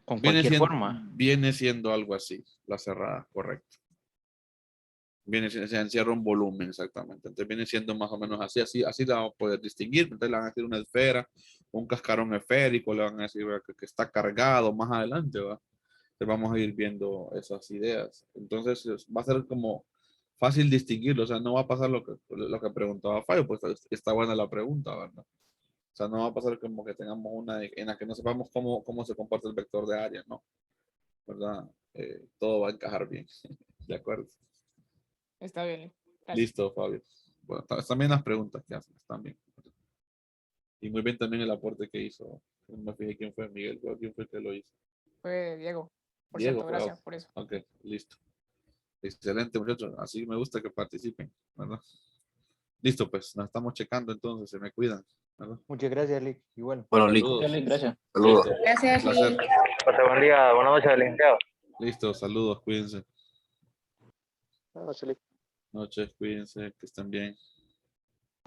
con Viene cualquier siendo, forma. viene siendo algo así, la cerrada, correcto. Viene siendo, se encierra un volumen exactamente. Entonces viene siendo más o menos así la vamos a poder distinguir. Entonces le van a decir una esfera, un cascarón esférico, le van a decir ¿verdad? que está cargado más adelante, ¿va? Entonces vamos a ir viendo esas ideas. Entonces va a ser como fácil distinguirlo, o sea, no va a pasar lo que preguntaba Fabio, pues está buena la pregunta, ¿verdad? O sea, no va a pasar como que tengamos una en la que no sepamos cómo se comporta el vector de área, ¿no? ¿Verdad? Todo va a encajar bien. ¿De acuerdo? Está bien. Gracias. Listo, Fabio. Bueno, están bien las preguntas que hacen, están bien. Y muy bien también el aporte que hizo. No me fijé quién fue, Miguel, quién fue el que lo hizo. Fue Diego. Por Diego cierto, fue. gracias por eso. Ok, listo. Excelente, muchachos. Así me gusta que participen, ¿verdad? Listo, pues nos estamos checando entonces, se me cuidan, ¿verdad? Muchas gracias, Lick. Igual. Bueno, Lick, Saludos. gracias. Listo. Gracias, Un placer. Lick. Buen día, buenas noches, licenciado. Listo, saludos, cuídense. Buenas noches, Lic. Noches, cuídense, que estén bien.